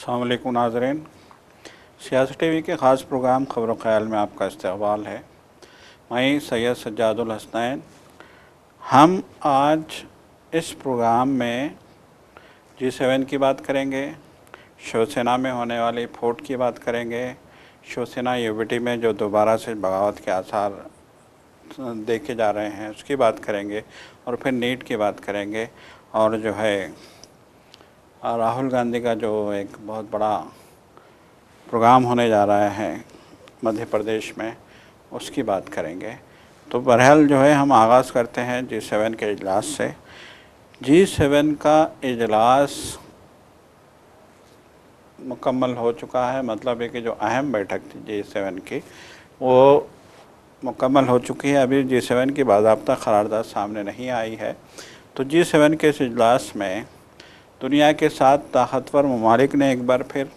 अस्सलाम वालेकुम नाज़रीन, सियासी टीवी के ख़ास प्रोग्राम ख़बर ख़याल में आपका इस्तक़बाल है। मैं सैयद सज्जादुल हसनैन। हम आज इस प्रोग्राम में G7 की बात करेंगे, शिवसेना में होने वाली फूट की बात करेंगे, शिवसेना यूबीटी में जो दोबारा से बगावत के आसार देखे जा रहे हैं उसकी बात करेंगे, और फिर नीट की बात करेंगे, और जो है राहुल गांधी का जो एक बहुत बड़ा प्रोग्राम होने जा रहा है मध्य प्रदेश में उसकी बात करेंगे। तो बहरहाल जो है हम आगाज़ करते हैं G7 के इजलास से। G7 का इजलास मुकम्मल हो चुका है, मतलब है कि जो अहम बैठक थी G7 की वो मुकम्मल हो चुकी है। अभी G7 की बाज़ाब्ता क़रारदाद सामने नहीं आई है। तो G7 के इस इजलास में दुनिया के 7 ताकतवर ममालिक ने एक बार फिर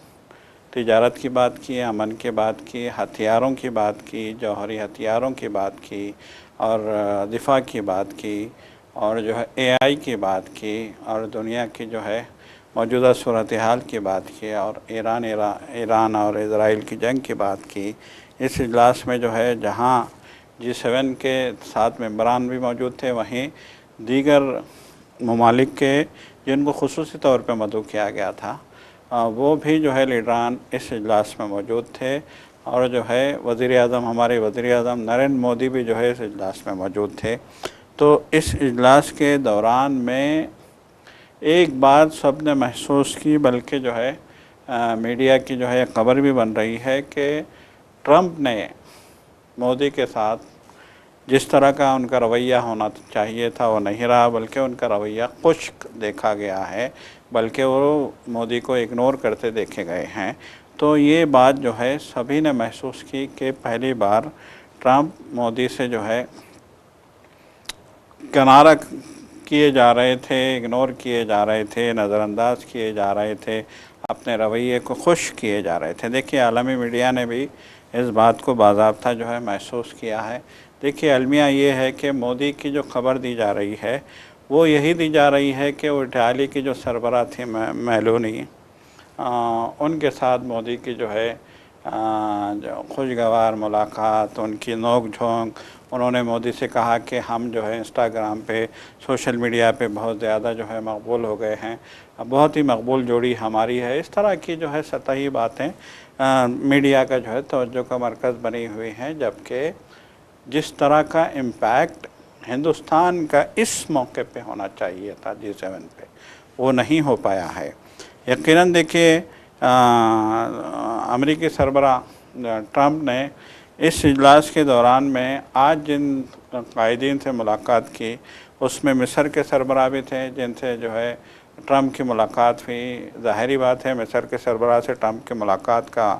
तिजारत की बात की, अमन की बात की, हथियारों की बात की, जौहरी हथियारों की बात की, और दिफा की बात की, और जो है AI की बात की, और दुनिया की जो है मौजूदा सूरत हाल की बात की, और ईरान और इज़राइल की जंग की बात की। इस इजलास में जो है जहाँ G7 के 7 मेंबरान भी मौजूद थे, वहीं दीगर ममालिक के जिनको खुसूसी तौर पर मदऊ किया गया था वो भी जो है लीडरान इस इजलास में मौजूद थे, और जो है हमारे वज़ीर आज़म नरेंद्र मोदी भी जो है इस इजलास में मौजूद थे। तो इस इजलास के दौरान में एक बात सब ने महसूस की, बल्कि जो है मीडिया की जो है खबर भी बन रही है कि ट्रंप ने मोदी के साथ जिस तरह का उनका रवैया होना चाहिए था वो नहीं रहा, बल्कि उनका रवैया खुश्क देखा गया है, बल्कि वो मोदी को इग्नोर करते देखे गए हैं। तो ये बात जो है सभी ने महसूस की कि पहली बार ट्रंप मोदी से जो है किनारा किए जा रहे थे, इग्नोर किए जा रहे थे, नज़रअंदाज किए जा रहे थे, अपने रवैये को खुश्क किए जा रहे थे। देखिए आलमी मीडिया ने भी इस बात को बाज़ाब्ता जो है महसूस किया है। देखिए अलमिया ये है कि मोदी की जो खबर दी जा रही है वो यही दी जा रही है कि वो इटाली की जो सरबराह थी मेलोनी, उनके साथ मोदी की जो है जो खुशगवार मुलाकात, उनकी नोक झोंक, उन्होंने मोदी से कहा कि हम जो है इंस्टाग्राम पे, सोशल मीडिया पे बहुत ज़्यादा जो है मकबूल हो गए हैं, बहुत ही मकबूल जोड़ी हमारी है। इस तरह की जो है सतही बातें मीडिया का जो है तवज्जो का मरकज़ बनी हुई हैं, जबकि जिस तरह का इम्पैक्ट हिंदुस्तान का इस मौके पे होना चाहिए था G7 पे, वो नहीं हो पाया है। यकीनन देखिए अमेरिकी सरबराह ट्रंप ने इस इजलास के दौरान में आज जिन कायदीन से मुलाकात की उसमें मिस्र के सरबराह भी थे जिनसे जो है ट्रंप की मुलाकात हुई। ज़ाहिरी बात है मिस्र के सरबराह से ट्रंप की मुलाकात का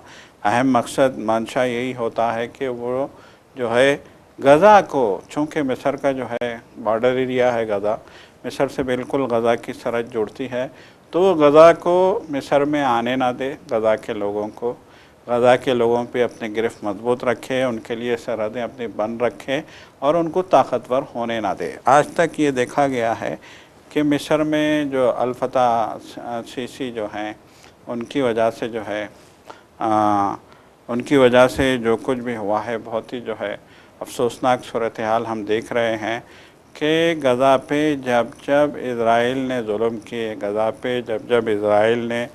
अहम मकसद मंशा यही होता है कि वो जो है गज़ा को, चूँकि मिस्र का जो है बॉर्डर एरिया है गज़ा, मिस्र से बिल्कुल गज़ा की सरहद जुड़ती है, तो वो गज़ा को मिस्र में आने ना दे, गज़ा के लोगों पे अपनी गिरफ्त मजबूत रखे, उनके लिए सरहदें अपनी बंद रखे और उनको ताकतवर होने ना दे। आज तक ये देखा गया है कि मिस्र में जो अल-फतह सीसी जो हैं उनकी वजह से जो है उनकी वजह से जो कुछ भी हुआ है बहुत ही जो है अफसोसनाक सूरत हाल हम देख रहे हैं कि गज़ा पे जब इज़राइल ने जुल्म किए, गज़ा पे जब इज़राइल ने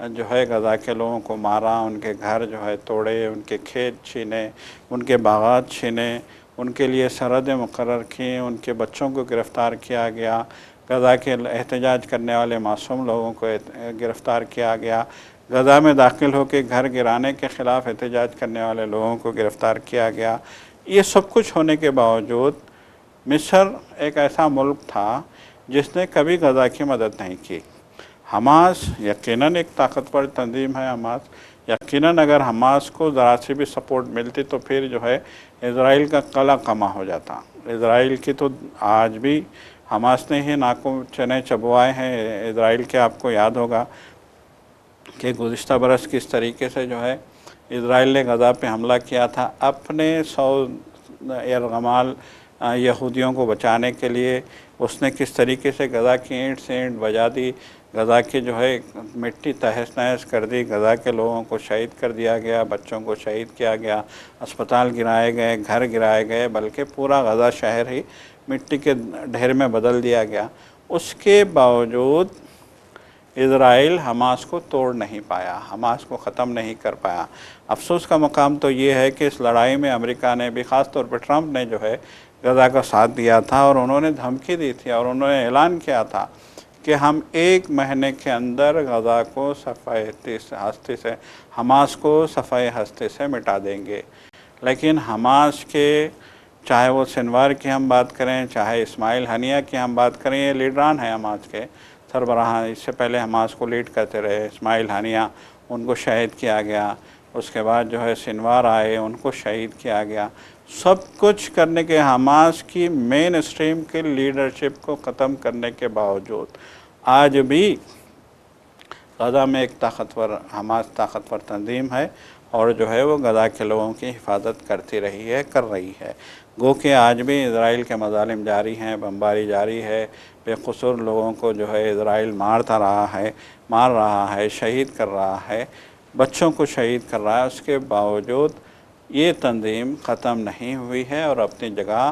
जो है गज़ा के लोगों को मारा, उनके घर जो है तोड़े, उनके खेत छीने, उनके बागात छीने, उनके लिए सरहदें मुकर्रर की, उनके बच्चों को गिरफ़्तार किया गया, गज़ा के एहतजाज करने वाले मासूम लोगों को गिरफ़्तार किया गया, गज़ा में दाखिल होकर घर गिराने के ख़िलाफ़ एहतजाज करने वाले लोगों को गिरफ़्तार किया गया। ये सब कुछ होने के बावजूद मिस्र एक ऐसा मुल्क था जिसने कभी गज़ा की मदद नहीं की। हमास यकीनन एक ताकतवर तंजीम है, हमास यकीनन अगर हमास को ज़रा सी भी सपोर्ट मिलती तो फिर जो है इज़राइल का कला कमा हो जाता। इज़राइल की तो आज भी हमास ने ही नाकों चने चबवाए हैं इज़राइल के। आपको याद होगा कि गुज़िश्ता बरस किस तरीके से जो है इज़राइल ने गज़ा पे हमला किया था, अपने 100 एयरगमाल यहूदियों को बचाने के लिए उसने किस तरीके से गज़ा की ईंट से ईंट बजा दी। غزہ کی جو ہے مٹی تہس نہس کر دی، غزہ کے لوگوں کو شہید کر دیا گیا، بچوں کو شہید کیا گیا، اسپتال گرائے گئے، گھر گرائے گئے، بلکہ پورا غزہ شہر ہی مٹی کے ڈھیر میں بدل دیا گیا۔ اس کے باوجود اسرائیل حماس کو توڑ نہیں پایا، حماس کو ختم نہیں کر پایا۔ افسوس کا مقام تو یہ ہے کہ اس لڑائی میں امریکہ نے بھی، خاص طور پر ٹرمپ نے جو ہے غزہ کا ساتھ دیا تھا، اور انہوں نے دھمکی دی تھی اور انہوں نے اعلان کیا تھا کہ ہم 1 مہینے کے اندر غزہ کو صفحۂ ہستی سے، حماس کو صفحۂ ہستی سے مٹا دیں گے۔ لیکن حماس کے، چاہے وہ سنوار کی ہم بات کریں، چاہے اسماعیل ہنیہ کی ہم بات کریں، یہ لیڈران ہیں حماس کے سربراہ، اس سے پہلے حماس کو لیڈ کرتے رہے اسماعیل ہنیہ، ان کو شہید کیا گیا۔ اس کے بعد جو ہے سنوار آئے، ان کو شہید کیا گیا۔ سب کچھ کرنے کے، حماس کی مین اسٹریم کے لیڈرشپ کو ختم کرنے کے باوجود آج بھی غزہ میں ایک حماس طاقتور تنظیم ہے، اور جو ہے وہ غزہ کے لوگوں کی حفاظت کرتی رہی ہے، کر رہی ہے۔ گو کہ آج بھی اسرائیل کے مظالم جاری ہیں، بمباری جاری ہے، بے قصور لوگوں کو جو ہے اسرائیل مار رہا ہے، شہید کر رہا ہے، بچوں کو شہید کر رہا ہے۔ اس کے باوجود یہ تنظیم ختم نہیں ہوئی ہے اور اپنی جگہ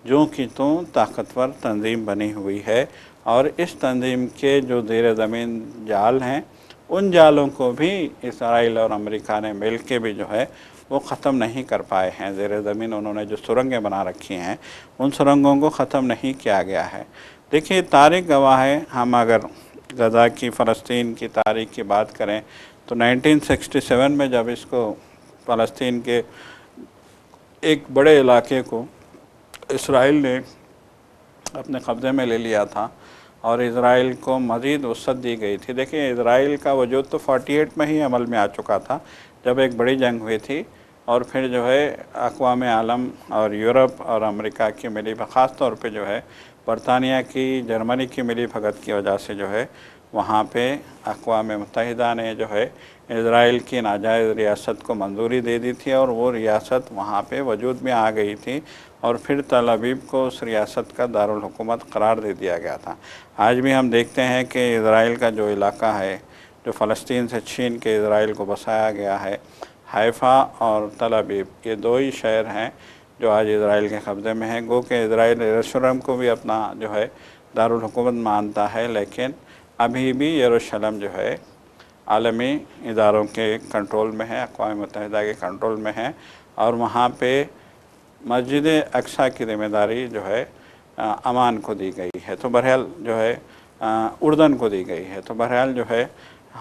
جو کہ طاقتور تنظیم بنی ہوئی ہے، اور اس تنظیم کے جو زیر زمین جال ہیں، ان جالوں کو بھی اسرائیل اور امریکہ نے مل کے بھی جو ہے وہ ختم نہیں کر پائے ہیں۔ زیر زمین انہوں نے جو سرنگیں بنا رکھی ہیں، ان سرنگوں کو ختم نہیں کیا گیا ہے۔ دیکھیے تاریخ گواہ ہے، ہم اگر غزہ کی، فلسطین کی تاریخ کی بات کریں تو 1967 میں جب اس کو، فلسطین کے ایک بڑے علاقے کو اسرائیل نے اپنے قبضے میں لے لیا تھا، اور اسرائیل کو مزید وسعت دی گئی تھی۔ دیکھیں اسرائیل کا وجود تو 48 میں ہی عمل میں آ چکا تھا، جب ایک بڑی جنگ ہوئی تھی، اور پھر جو ہے اقوام عالم اور یورپ اور امریکہ کی ملی، خاص طور پہ جو ہے برطانیہ کی، جرمنی کی ملی بھگت کی وجہ سے جو ہے وہاں پہ اقوام متحدہ نے جو ہے اسرائیل کی ناجائز ریاست کو منظوری دے دی تھی، اور وہ ریاست وہاں پہ وجود میں آ گئی تھی، اور پھر تل ابیب کو اس ریاست کا دارالحکومت قرار دے دیا گیا تھا۔ آج بھی ہم دیکھتے ہیں کہ اسرائیل کا جو علاقہ ہے، جو فلسطین سے چھین کے اسرائیل کو بسایا گیا ہے، حیفا اور تل ابیب، یہ دو ہی شہر ہیں جو آج اسرائیل کے قبضے میں ہیں۔ گو کہ اسرائیل یروشلم کو بھی اپنا جو ہے دارالحکومت مانتا ہے، لیکن ابھی بھی یروشلم جو ہے عالمی اداروں کے کنٹرول میں ہے، اقوام متحدہ کے کنٹرول میں ہے، اور وہاں پہ مسجد اقصیٰ کی ذمہ داری جو ہے امان کو دی گئی ہے، تو بہرحال جو ہے اردن کو دی گئی ہے۔ تو بہرحال جو ہے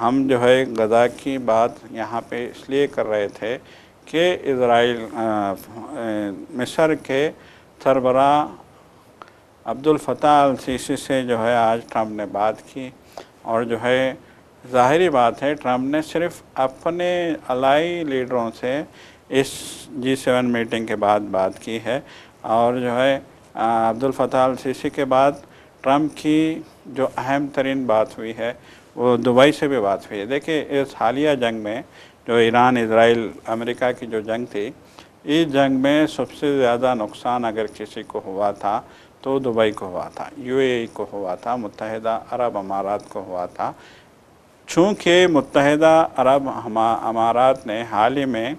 ہم جو ہے غزہ کی بات یہاں پہ اس لیے کر رہے تھے کہ اسرائیل، مصر کے سربراہ عبد الفتاح السیسی سے جو ہے آج ٹرمپ نے بات کی، اور جو ہے ظاہری بات ہے ٹرمپ نے صرف اپنے الائی لیڈروں سے اس G7 میٹنگ کے بعد بات کی ہے، اور جو ہے عبد الفتاح السیسی کے بعد ٹرمپ کی جو اہم ترین بات ہوئی ہے وہ دبئی سے بھی بات ہوئی ہے۔ دیکھیں اس حالیہ جنگ میں جو ایران اسرائیل امریکہ کی جو جنگ تھی، اس جنگ میں سب سے زیادہ نقصان اگر کسی کو ہوا تھا تو دبئی کو ہوا تھا، UAE کو ہوا تھا، متحدہ عرب امارات کو ہوا تھا۔ چونکہ متحدہ عرب امارات نے حال ہی میں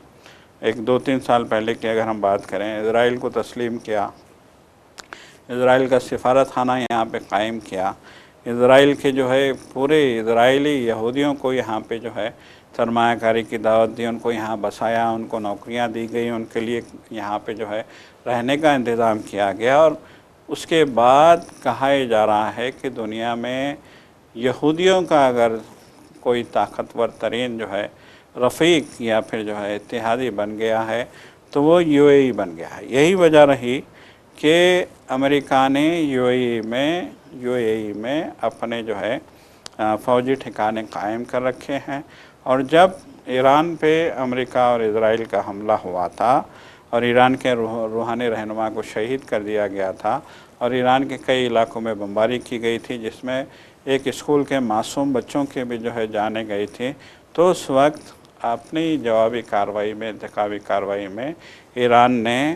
2-3 سال پہلے کی اگر ہم بات کریں، اسرائیل کو تسلیم کیا، اسرائیل کا سفارت خانہ یہاں پہ قائم کیا، اسرائیل کے جو ہے پورے اسرائیلی یہودیوں کو یہاں پہ جو ہے سرمایہ کاری کی دعوت دی، ان کو یہاں بسایا، ان کو نوکریاں دی گئی، ان کے لیے یہاں پہ جو ہے رہنے کا انتظام کیا گیا، اور اس کے بعد کہا جا رہا ہے کہ دنیا میں یہودیوں کا اگر کوئی طاقتور ترین جو ہے رفیق یا پھر جو ہے اتحادی بن گیا ہے تو وہ UAE بن گیا ہے۔ یہی وجہ رہی کہ امریکہ نے UAE میں اپنے جو ہے فوجی ٹھکانے قائم کر رکھے ہیں، اور جب ایران پہ امریکہ اور اسرائیل کا حملہ ہوا تھا، اور ایران کے روحانی رہنما کو شہید کر دیا گیا تھا، اور ایران کے کئی علاقوں میں بمباری کی گئی تھی، جس میں ایک اسکول کے معصوم بچوں کے بھی جو ہے جانیں گئی تھی، تو اس وقت اپنی جوابی کارروائی میں، انتخابی کارروائی میں ایران نے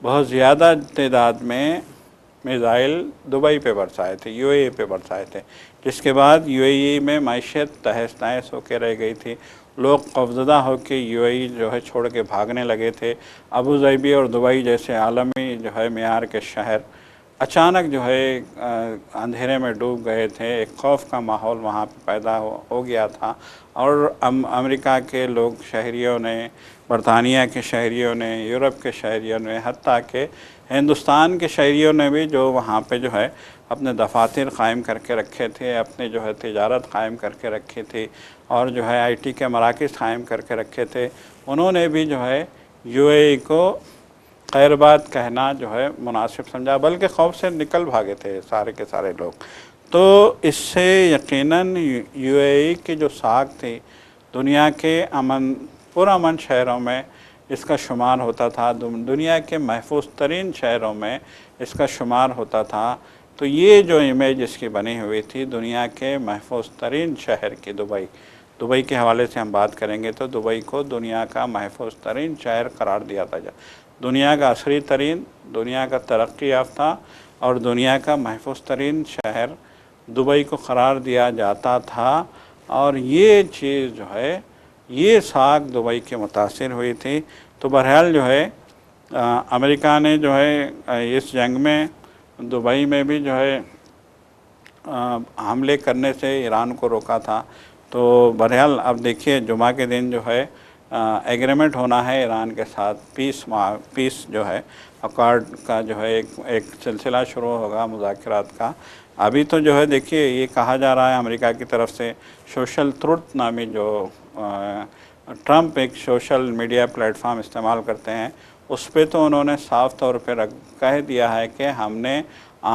بہت زیادہ تعداد میں میزائل دبئی پہ برسائے تھے، UAE پہ برسائے تھے، جس کے بعد یو اے ای میں معیشت تہس نہس ہو کے رہ گئی تھی، لوگ خوفزدہ ہو کے یو اے ای جو ہے چھوڑ کے بھاگنے لگے تھے۔ ابوظہبی اور دبئی جیسے عالمی جو ہے معیار کے شہر اچانک جو ہے اندھیرے میں ڈوب گئے تھے، ایک خوف کا ماحول وہاں پہ پیدا ہو گیا تھا، اور امریکہ کے لوگ شہریوں نے، برطانیہ کے شہریوں نے، یورپ کے شہریوں نے، حتیٰ کہ ہندوستان کے شہریوں نے بھی جو وہاں پہ جو ہے اپنے دفاتر قائم کر کے رکھے تھے، اپنے جو ہے تجارت قائم کر کے رکھی تھی، اور جو ہے آئی ٹی کے مراکز قائم کر کے رکھے تھے، انہوں نے بھی جو ہے یو اے ای کو خیر بات کہنا جو ہے مناسب سمجھا، بلکہ خوف سے نکل بھاگے تھے سارے کے سارے لوگ۔ تو اس سے یقیناً یو اے ای کی جو ساکھ تھی دنیا کے پرامن شہروں میں اس کا شمار ہوتا تھا، دنیا کے محفوظ ترین شہروں میں اس کا شمار ہوتا تھا۔ تو یہ جو امیج اس کی بنی ہوئی تھی دنیا کے محفوظ ترین شہر کی، دبئی کے حوالے سے ہم بات کریں گے تو دبئی کو دنیا کا محفوظ ترین شہر قرار دیا تھا، دنیا کا عصری ترین، دنیا کا ترقی یافتہ اور دنیا کا محفوظ ترین شہر دبئی کو قرار دیا جاتا تھا۔ اور یہ چیز جو ہے، یہ ساکھ دبئی کے متاثر ہوئی تھی۔ تو بہرحال جو ہے امریکہ نے جو ہے اس جنگ میں دبئی میں بھی جو ہے حملے کرنے سے ایران کو روکا تھا۔ تو بہرحال اب دیکھیے جمعہ کے دن جو ہے ایگریمنٹ ہونا ہے ایران کے ساتھ، پیس جو ہے اکارڈ کا جو ہے ایک سلسلہ شروع ہوگا مذاکرات کا۔ ابھی تو جو ہے دیکھیے یہ کہا جا رہا ہے امریکہ کی طرف سے، سوشل ٹروتھ نامی جو ٹرمپ ایک سوشل میڈیا پلیٹ فارم استعمال کرتے ہیں، اس پہ تو انہوں نے صاف طور پہ کہہ دیا ہے کہ ہم نے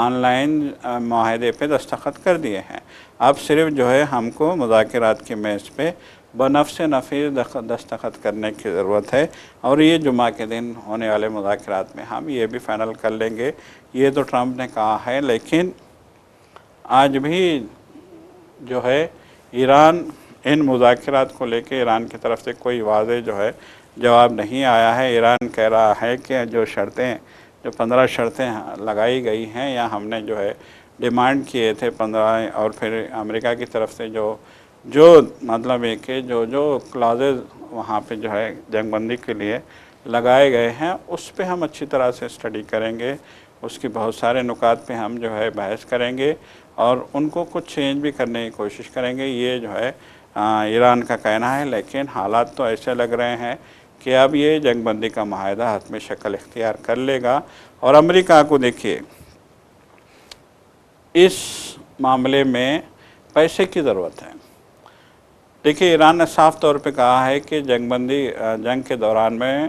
آن لائن معاہدے پہ دستخط کر دیے ہیں، اب صرف جو ہے ہم کو مذاکرات کی میز پہ بنفس نفیذ دستخط کرنے کی ضرورت ہے، اور یہ جمعہ کے دن ہونے والے مذاکرات میں ہم یہ بھی فائنل کر لیں گے۔ یہ تو ٹرمپ نے کہا ہے، لیکن آج بھی جو ہے ایران ان مذاکرات کو لے کے ایران کی طرف سے کوئی واضح جو ہے جواب نہیں آیا ہے۔ ایران کہہ رہا ہے کہ جو 15 شرطیں لگائی گئی ہیں یا ہم نے جو ہے ڈیمانڈ کیے تھے 15، اور پھر امریکہ کی طرف سے جو مطلب ہے کہ جو کلازز وہاں پہ جو ہے جنگ بندی کے لیے لگائے گئے ہیں، اس پہ ہم اچھی طرح سے اسٹڈی کریں گے، اس کی بہت سارے نکات پہ ہم جو ہے بحث کریں گے، اور ان کو کچھ چینج بھی کرنے کی کوشش کریں گے، یہ جو ہے ایران کا کہنا ہے۔ لیکن حالات تو ایسے لگ رہے ہیں کہ اب یہ جنگ بندی کا معاہدہ حتمی شکل اختیار کر لے گا، اور امریکہ کو دیکھیے اس معاملے میں پیسے کی ضرورت ہے۔ دیکھیے ایران نے صاف طور پہ کہا ہے کہ جنگ کے دوران میں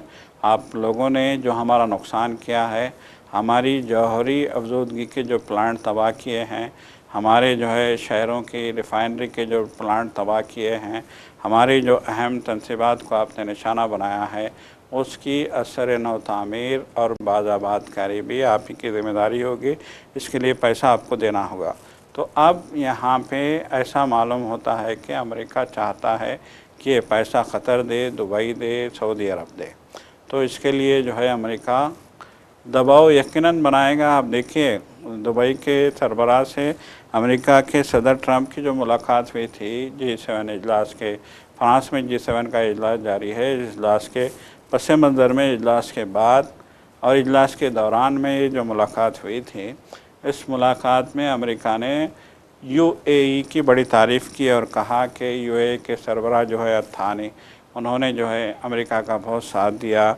آپ لوگوں نے جو ہمارا نقصان کیا ہے، ہماری جوہری افزودگی کے جو پلانٹ تباہ کیے ہیں، ہمارے جو ہے شہروں کی ریفائنری کے جو پلانٹ تباہ کیے ہیں، ہماری جو اہم تنصیبات کو آپ نے نشانہ بنایا ہے، اس کی اثر نو تعمیر اور بازآباد کاری بھی آپ ہی کی ذمہ داری ہوگی، اس کے لیے پیسہ آپ کو دینا ہوگا۔ تو اب یہاں پہ ایسا معلوم ہوتا ہے کہ امریکہ چاہتا ہے کہ یہ پیسہ قطر دے، دبئی دے، سعودی عرب دے، تو اس کے لیے جو ہے امریکہ دباؤ یقیناً بنائے گا۔ آپ دیکھیے دبئی کے سربراہ سے امریکہ کے صدر ٹرمپ کی جو ملاقات ہوئی تھی G7 اجلاس کے، فرانس میں G7 کا اجلاس جاری ہے، اس اجلاس کے پس منظر میں اجلاس کے بعد اور اجلاس کے دوران میں یہ جو ملاقات ہوئی تھی، اس ملاقات میں امریکہ نے یو اے ای کی بڑی تعریف کی اور کہا کہ یو اے ای کے سربراہ جو ہے التھانی، انہوں نے جو ہے امریکہ کا بہت ساتھ دیا،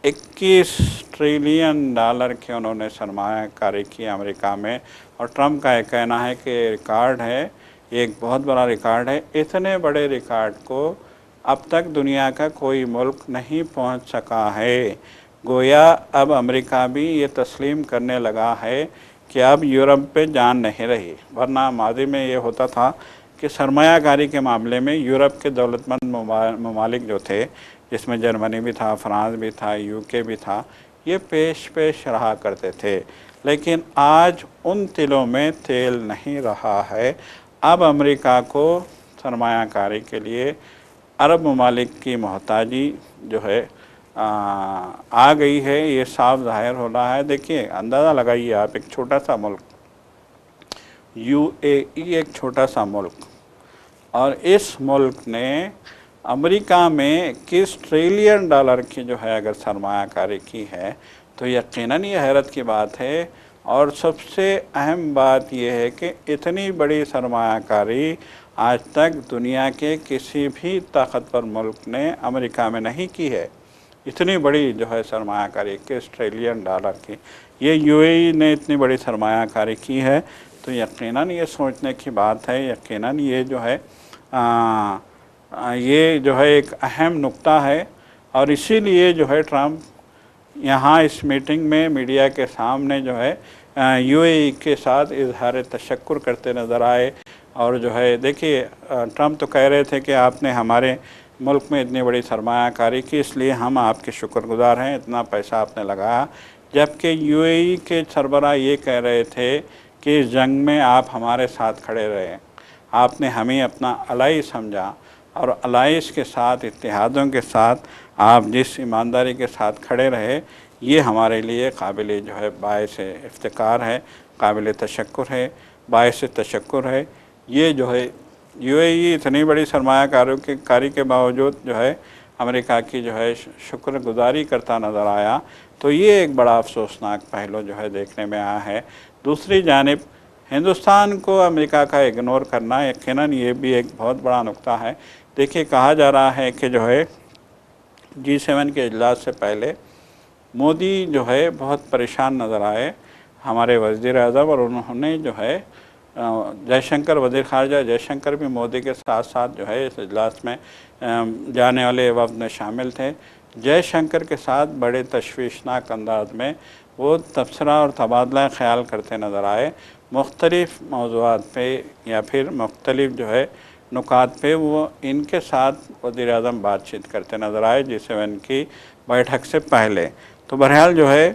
$21 ٹریلین کے انہوں نے سرمایہ کاری کی امریکہ میں، اور ٹرمپ کا یہ کہنا ہے کہ یہ ریکارڈ ہے، یہ ایک بہت بڑا ریکارڈ ہے، اتنے بڑے ریکارڈ کو اب تک دنیا کا کوئی ملک نہیں پہنچ سکا ہے۔ گویا اب امریکہ بھی یہ تسلیم کرنے لگا ہے کہ اب یورپ پہ جان نہیں رہی، ورنہ ماضی میں یہ ہوتا تھا کہ سرمایہ کاری کے معاملے میں یورپ کے دولت مند ممالک جو تھے، جس میں جرمنی بھی تھا، فرانس بھی تھا، UK بھی تھا، یہ پیش رہا کرتے تھے، لیکن آج ان تلوں میں تیل نہیں رہا ہے۔ اب امریکہ کو سرمایہ کاری کے لیے عرب ممالک کی محتاجی جو ہے آ گئی ہے، یہ صاف ظاہر ہو رہا ہے۔ دیکھیے اندازہ لگائیے آپ، ایک چھوٹا سا ملک UAE एक छोटा सा मुल्क, और इस मुल्क ने अमेरिका में $21 ट्रिलियन की जो है अगर सरमायाकारी की है तो यकीनन ये हैरत की बात है। और सबसे अहम बात यह है कि इतनी बड़ी सरमायाकारी आज तक दुनिया के किसी भी ताकतवर मुल्क ने अमेरिका में नहीं की है। इतनी बड़ी जो है सरमायाकारी $21 ट्रिलियन की ये UAE ने इतनी बड़ी सरमायाकारी की है, तो यकीनन ये सोचने की बात है, यकीनन ये जो है ये जो है एक अहम नुक्ता है। और इसीलिए जो है ट्रंप यहाँ इस मीटिंग में मीडिया के सामने जो है UAE के साथ इजहार तशक्कुर करते नज़र आए। और जो है देखिए, ट्रंप तो कह रहे थे कि आपने हमारे मुल्क में इतनी बड़ी सरमायाकारी की, इसलिए हम आपके शुक्रगुजार हैं, इतना पैसा आपने लगाया। जबकि UAE के सरबराह ये कह रहे थे कि इस जंग में आप हमारे साथ खड़े रहे, आपने हमें अपना अलाई समझा, और अलाइस के साथ, इत्तेहादों के साथ आप जिस ईमानदारी के साथ खड़े रहे, ये हमारे लिए काबिल जो है बायस इफ्तिकार है, काबिल तशक्कुर है, बायस तशक्कुर है। ये जो है UAE इतनी बड़ी सरमायाकारी के बावजूद जो है अमेरिका की जो है शुक्रगुजारी करता नज़र आया, तो ये एक बड़ा अफसोसनाक पहलू जो है देखने में आया है। दूसरी जानिब हिंदुस्तान को अमेरिका का इग्नोर करना यकीनन ये भी एक बहुत बड़ा नुक्ता है। देखिए, कहा जा रहा है कि जो है G7 के इजलास से पहले मोदी जो है बहुत परेशान नज़र आए, हमारे वज़ीर आज़म, और उन्होंने जो है जयशंकर, वज़ीर ख़ारजा जयशंकर भी मोदी के साथ साथ जो है इस इजलास में जाने वाले वफ़द में शामिल थे। जयशंकर के साथ बड़े तशवीशनाक अंदाज में वो तबसरा और तबादला ख़याल करते नज़र आए, मुख्तलिफ़ मौज़ूआत पे या फिर मुख्तलिफ़ जो है नुकात पे वो इनके साथ वज़ीर आज़म बातचीत करते नज़र आए G7 की बैठक से पहले। तो बहरहाल जो है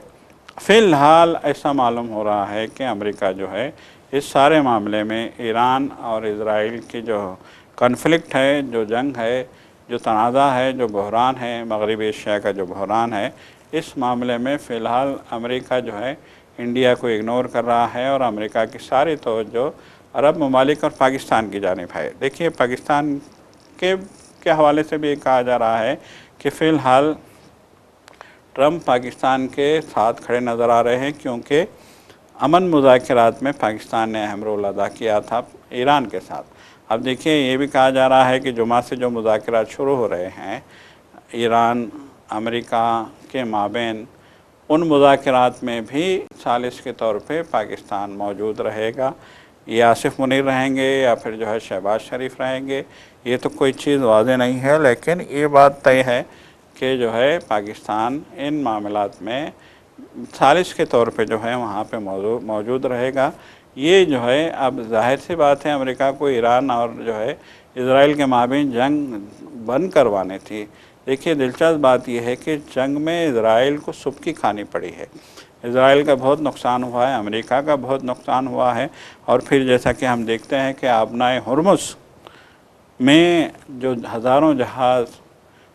फ़िलहाल ऐसा मालूम हो रहा है कि अमेरिका जो है इस सारे मामले में ईरान और इज़राइल की जो कॉन्फ्लिक्ट है, जो जंग है, जो तनाज़ा है, जो बहरान है, मगरबी एशिया का जो बहरान है, इस मामले में फ़िलहाल अमेरिका जो है इंडिया को इग्नोर कर रहा है, और अमेरिका की सारी तवज्जो अरब ममालिक और पाकिस्तान की जानिब है। देखिए, पाकिस्तान के हवाले से भी कहा जा रहा है कि फ़िलहाल ट्रंप पाकिस्तान के साथ खड़े नज़र आ रहे हैं, क्योंकि अमन मुज़ाकरात में पाकिस्तान ने अहम रोल अदा किया था ईरान के साथ। अब देखिए, ये भी कहा जा रहा है कि जुमा से जो मुज़ाकरात शुरू हो रहे हैं ईरान अमेरिका के माबैन, उन मुज़ाकरात में भी सालिस के तौर पे पाकिस्तान मौजूद रहेगा। ये आसिफ मुनीर रहेंगे या फिर जो है शहबाज शरीफ रहेंगे, ये तो कोई चीज़ वाज़ेह नहीं है, लेकिन ये बात तय है कि जो है पाकिस्तान इन मामलात में सालिस के तौर पे जो है वहाँ पे मौजूद रहेगा। ये जो है अब जाहिर सी बात है, अमेरिका को ईरान और जो है इज़राइल के माबैन जंग बंद करवानी थी। देखिए, दिलचस्प बात यह है कि जंग में इज़राइल को सुबकी खानी पड़ी है। इज़राइल का बहुत नुकसान हुआ है, अमेरिका का बहुत नुकसान हुआ है, और फिर जैसा कि हम देखते हैं कि आबनाए हुर्मुज़ में जो हज़ारों जहाज़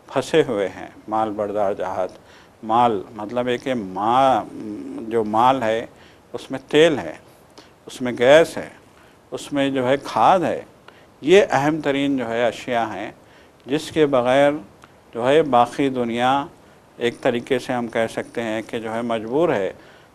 फंसे हुए हैं, माल बरदार जहाज़, माल मतलब है कि जो माल है उसमें तेल है, उसमें गैस है, उसमें जो है खाद है, ये अहम तरीन जो है अशिया हैं जिसके बग़ैर जो है बाकी दुनिया एक तरीके से हम कह सकते हैं कि जो है मजबूर है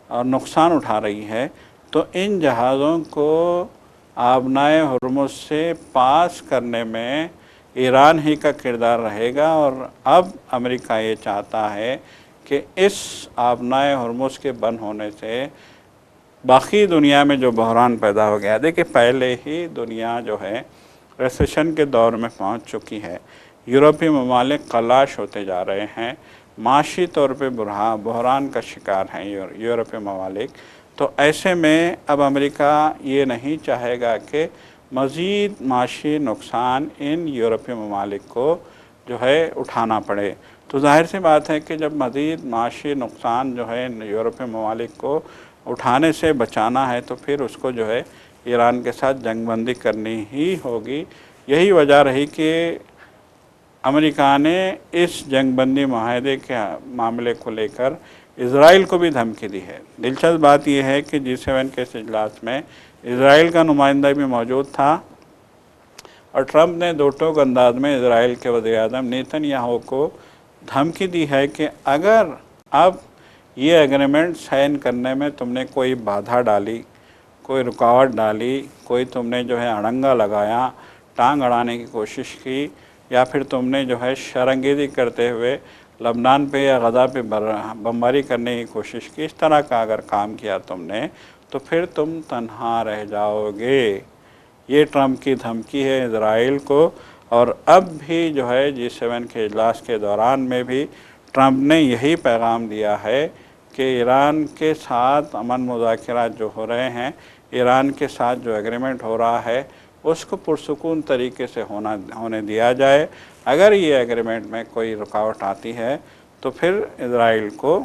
और नुकसान उठा रही है। तो इन जहाज़ों को आबनाए हुर्मुज़ से पास करने में ईरान ही का किरदार रहेगा, और अब अमेरिका ये चाहता है कि इस आबनाए हुर्मुज़ के बंद होने से बाकी दुनिया में जो बहरान पैदा हो गया, देखिए पहले ही दुनिया जो है रिसेशन के दौर में पहुंच चुकी है, यूरोपीय ममालिक खलाश होते जा रहे हैं, माशी तौर पे बहरान का शिकार हैं यूरोपीय ममालिक। तो ऐसे में अब अमेरिका ये नहीं चाहेगा कि मज़ीद माशी नुकसान इन यूरोपीय ममालिक को जो है उठाना पड़े। तो जाहिर सी बात है कि जब मज़ीद माशी नुकसान जो है यूरोपीय ममालिक को उठाने से बचाना है, तो फिर उसको जो है ईरान के साथ जंगबंदी करनी ही होगी। यही वजह रही कि अमेरिका ने इस जंगबंदी माहदे के मामले को लेकर इज़राइल को भी धमकी दी है। दिलचस्प बात यह है कि G7 के इजलास में इसराइल का नुमाइंदा भी मौजूद था और ट्रंप ने दो टोक अंदाज में इसराइल के वज़ीर-ए-आज़म नेतन्याहू को धमकी दी है कि अगर अब ये एग्रीमेंट साइन करने में तुमने कोई बाधा डाली, कोई रुकावट डाली, कोई तुमने जो है अड़ंगा लगाया, टांग अड़ाने की कोशिश की, या फिर तुमने जो है शरंगेज़ी करते हुए लबनान पे या गज़ा पे बमबारी करने की कोशिश की, इस तरह का अगर काम किया तुमने, तो फिर तुम तन्हा रह जाओगे। ये ट्रंप की धमकी है इजराइल को। और अब भी जो है G7 के इजलास के दौरान में भी ट्रंप ने यही पैगाम दिया है कि ईरान के साथ अमन मुज़ाकरात जो हो रहे हैं, ईरान के साथ जो एग्रीमेंट हो रहा है, उसको पुरसुकून तरीके से होने दिया जाए। अगर ये एग्रीमेंट में कोई रुकावट आती है तो फिर इजराइल को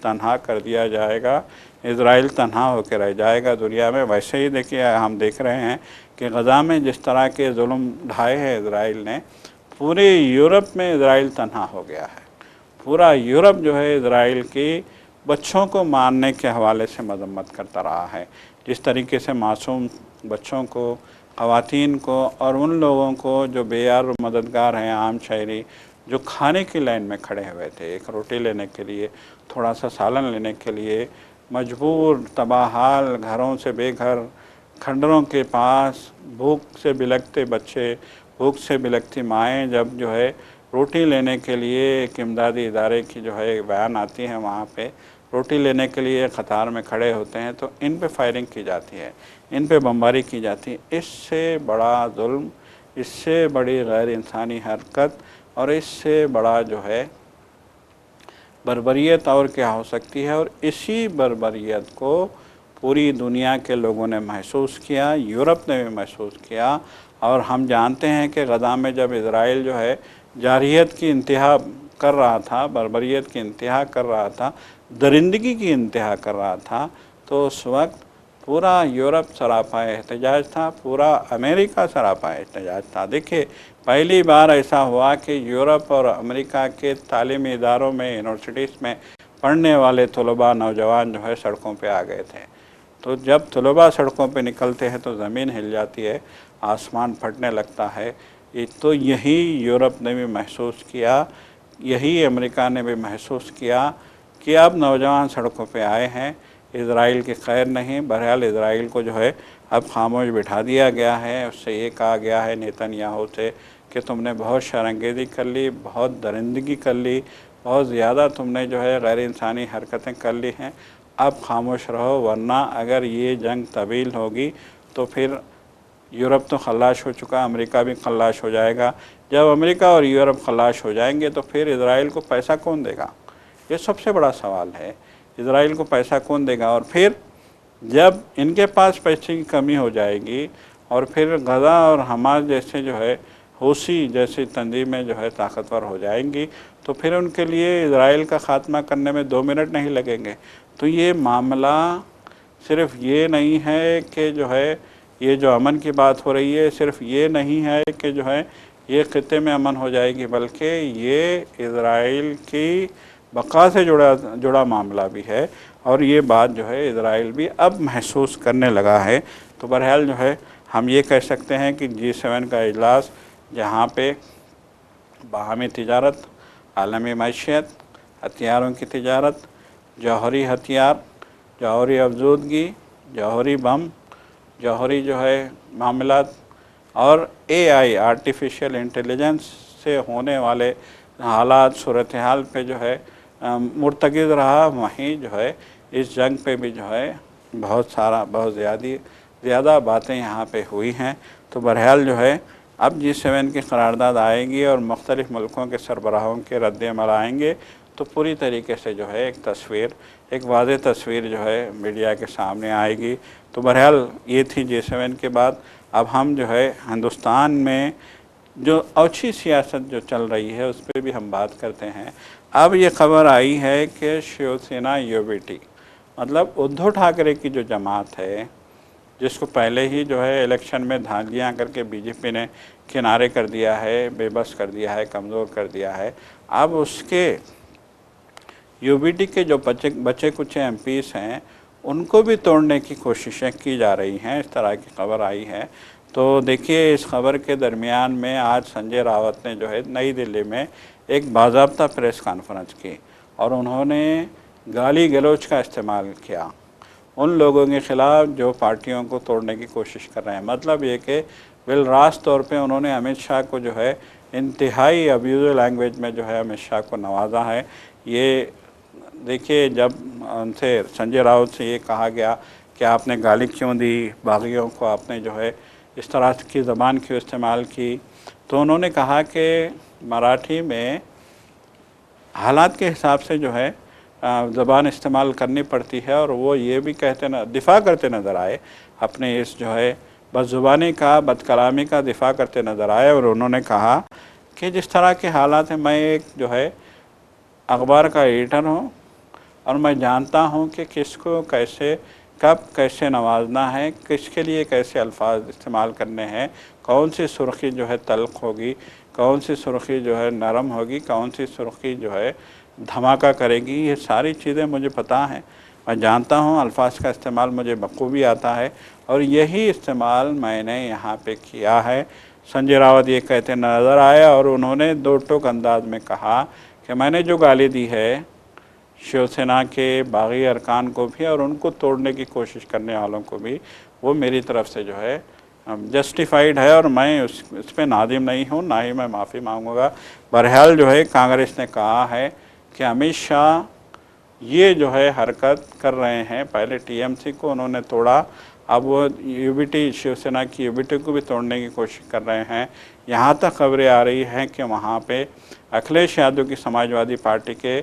तन्हा कर दिया जाएगा, इजराइल तन्हा होकर रह जाएगा दुनिया में। वैसे ही देखिए, हम देख रहे हैं कि गज़ा में जिस तरह के जुल्म ढाए हैं इजराइल ने, पूरे यूरोप में इजराइल तन्हा हो गया है। पूरा यूरोप जो है इजराइल की बच्चों को मारने के हवाले से मजम्मत करता रहा है। जिस तरीके से मासूम बच्चों को, ख़वातीन को और उन लोगों को जो बेयार मददगार हैं, आम शहरी, जो खाने की लाइन में खड़े हुए थे, एक रोटी लेने के लिए, थोड़ा सा सालन लेने के लिए, मजबूर, तबाहाल, घरों से बेघर, खंडरों के पास भूख से बिलखते बच्चे, भूख से बिलखती माएँ जब जो है रोटी लेने के लिए एक इमदादी इदारे की जो है वैन आती है, वहाँ पे रोटी लेने के लिए कतार में खड़े होते हैं, तो इन पे फायरिंग की जाती है, इन पे बमबारी की जाती है। इससे बड़ा जुल्म, इससे बड़ी गैर इंसानी हरकत और इससे बड़ा जो है बर्बरियत और क्या हो सकती है। और इसी बर्बरियत को पूरी दुनिया के लोगों ने महसूस किया, यूरोप ने भी महसूस किया। और हम जानते हैं कि गज़ा में जब इजराइल जो है जारहियत की इंतहा कर रहा था, बर्बरियत की इंतहा कर रहा था, दरिंदगी की इंतहा कर रहा था, तो उस वक्त पूरा यूरोप सरापा एहतजाज था, पूरा अमेरिका सरापा एहतजाज था। देखिए, पहली बार ऐसा हुआ कि यूरोप और अमेरिका के तालीमी इदारों में, यूनिवर्सिटीज़ में पढ़ने वाले तलबा, नौजवान जो है सड़कों पे आ गए थे। तो जब तलबा सड़कों पे निकलते हैं तो ज़मीन हिल जाती है, आसमान फटने लगता है। तो यही यूरोप ने भी महसूस किया, यही अमेरिका ने भी महसूस किया कि अब नौजवान सड़कों पे आए हैं, इजराइल की खैर नहीं। बहरहाल इजराइल को जो है अब खामोश बिठा दिया गया है। उससे ये कहा गया है नेतन्याहू से कि तुमने बहुत शरंगेज़ी कर ली, बहुत दरिंदगी कर ली, बहुत ज़्यादा तुमने जो है गैर इंसानी हरकतें कर ली हैं, अब खामोश रहो, वरना अगर ये जंग तवील होगी तो फिर यूरोप तो खल्लाश हो चुका, अमेरिका भी खल्लाश हो जाएगा। जब अमेरिका और यूरोप खल्लाश हो जाएंगे तो फिर इजराइल को पैसा कौन देगा? ये सबसे बड़ा सवाल है, इजराइल को पैसा कौन देगा? और फिर जब इनके पास पैसे की कमी हो जाएगी और फिर गज़ा और हमास जैसे जो है हूसी जैसी तंजीमें जो है ताकतवर हो जाएंगी, तो फिर उनके लिए इजराइल का ख़ात्मा करने में 2 मिनट नहीं लगेंगे। तो ये मामला सिर्फ़ ये नहीं है कि जो है ये जो अमन की बात हो रही है, सिर्फ़ ये नहीं है कि जो है ये ख़ित्ते में अमन हो जाएगी, बल्कि ये इजराइल की बका से जुड़ा मामला भी है। और ये बात जो है इजराइल भी अब महसूस करने लगा है। तो बहरहाल जो है हम ये कह सकते हैं कि G7 का इजलास, जहाँ पे बाहमी तिजारत, आलमी मैशियत, हथियारों की तिजारत, जौहरी हथियार, जौहरी अफजूदगी, जौहरी बम, जौहरी जो है मामलात और AI आर्टिफिशियल इंटेलिजेंस से होने वाले हालात, सूरत हाल पे जो है मुर्तकिज़ रहा, वहीं जो है इस जंग पे भी जो है बहुत ज़्यादा बातें यहाँ पे हुई हैं। तो बहरहाल जो है अब G7 की करारदाद आएगी और मुख्तलिफ़ मुल्कों के सरबराहों के रद्द-ए-अमल आएंगे, तो पूरी तरीके से जो है एक वाज़ेह तस्वीर जो है मीडिया के सामने आएगी। तो बहरहाल ये थी G7 के बाद। अब हम जो है हिंदुस्तान में जो अच्छी सियासत जो चल रही है उस पर भी हम बात करते हैं। अब ये खबर आई है कि शिवसेना UBT मतलब उद्धव ठाकरे की जो जमात है, जिसको पहले ही जो है इलेक्शन में धांधलियाँ करके बीजेपी ने किनारे कर दिया है, बेबस कर दिया है, कमज़ोर कर दिया है, अब उसके UBT के जो बचे कुछ MPs हैं उनको भी तोड़ने की कोशिशें की जा रही हैं, इस तरह की खबर आई है। तो देखिए, इस खबर के दरमियान में आज संजय रावत ने जो है नई दिल्ली में एक बाज़ाब्ता प्रेस कॉन्फ्रेंस की और उन्होंने गाली गलौज का इस्तेमाल किया उन लोगों के ख़िलाफ़ जो पार्टियों को तोड़ने की कोशिश कर रहे हैं। मतलब ये कि बिलरास्त तौर पे उन्होंने अमित शाह को जो है इंतहाई अब्यूज़ लैंग्वेज में जो है अमित शाह को नवाजा है। ये देखिए, जब उनसे संजय राउत से ये कहा गया कि आपने गाली क्यों दी, बागियों को आपने जो है इस तरह की ज़बान क्यों इस्तेमाल की, तो उन्होंने कहा कि मराठी में हालात के हिसाब से जो है ज़बान इस्तेमाल करनी पड़ती है। और वो ये भी दिफ़ा करते नज़र आए, अपने इस जो है बदज़ुबानी का, बदकलामी का दिफ़ा करते नज़र आए। और उन्होंने कहा कि जिस तरह के हालात हैं, मैं एक जो है अखबार का एडिटर हूँ और मैं जानता हूँ कि किसको कैसे कब कैसे नवाजना है, किसके लिए कैसे अल्फाज इस्तेमाल करने हैं, कौन सी सुर्खी जो है तल्ख़ होगी, कौन सी सुर्खी जो है नरम होगी, कौन सी सुर्खी जो है धमाका करेगी। ये सारी चीज़ें मुझे पता हैं, मैं जानता हूँ, अल्फाज का इस्तेमाल मुझे बखूबी आता है और यही इस्तेमाल मैंने यहाँ पे किया है। संजय रावत ये कहते नज़र आया और उन्होंने दो टोक अंदाज में कहा कि मैंने जो गाली दी है शिवसेना के बागी अरकान को भी और उनको तोड़ने की कोशिश करने वालों को भी, वो मेरी तरफ से जो है जस्टिफाइड है और मैं उस पर नादिम नहीं हूँ, ना ही मैं माफ़ी मांगूंगा। बहरहाल जो है कांग्रेस ने कहा है कि अमित शाह ये जो है हरकत कर रहे हैं, पहले टीएमसी को उन्होंने तोड़ा, अब वो यूबीटी, शिवसेना की यूबीटी को भी तोड़ने की कोशिश कर रहे हैं। यहाँ तक खबरें आ रही हैं कि वहाँ पे अखिलेश यादव की समाजवादी पार्टी के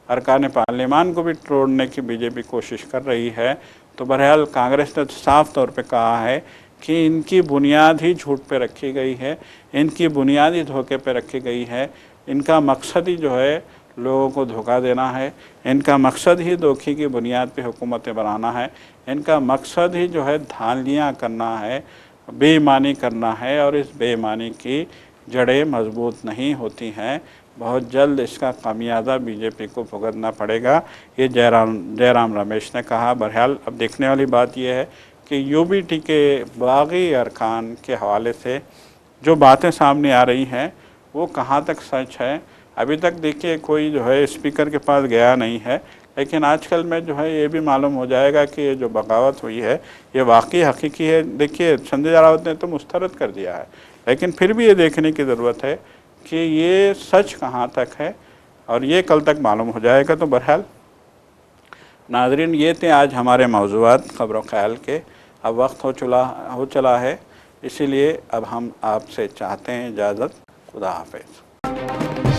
अरकान पार्लियामान को भी तोड़ने की बीजेपी कोशिश कर रही है। तो बहरहाल कांग्रेस ने साफ तौर पे कहा है कि इनकी बुनियाद ही झूठ पे रखी गई है, इनकी बुनियाद ही धोखे पे रखी गई है, इनका मकसद ही जो है लोगों को धोखा देना है, इनका मकसद ही धोखे की बुनियाद पे हुकूमतें बनाना है, इनका मकसद ही जो है धांधलियाँ करना है, बेईमानी करना है और इस बेईमानी की जड़ें मजबूत नहीं होती हैं। बहुत जल्द इसका खामियाजा बीजेपी को भुगतना पड़ेगा, ये जयराम रमेश ने कहा। बहरहाल अब देखने वाली बात यह है कि यूबीटी के बागी अरकान के हवाले से जो बातें सामने आ रही हैं वो कहाँ तक सच है। अभी तक देखिए कोई जो है स्पीकर के पास गया नहीं है, लेकिन आजकल में जो है ये भी मालूम हो जाएगा कि ये जो बगावत हुई है ये वाकई हकीकी है। देखिए, संजय रावत ने तो मुस्तरद कर दिया है, लेकिन फिर भी ये देखने की ज़रूरत है कि ये सच कहाँ तक है और ये कल तक मालूम हो जाएगा। तो बहरहाल नाज़रीन, ये थे आज हमारे मौज़ूआत ख़बर ख़याल के। अब वक्त हो चला है, इसीलिए अब हम आपसे चाहते हैं इजाज़त। खुदा हाफ़िज़।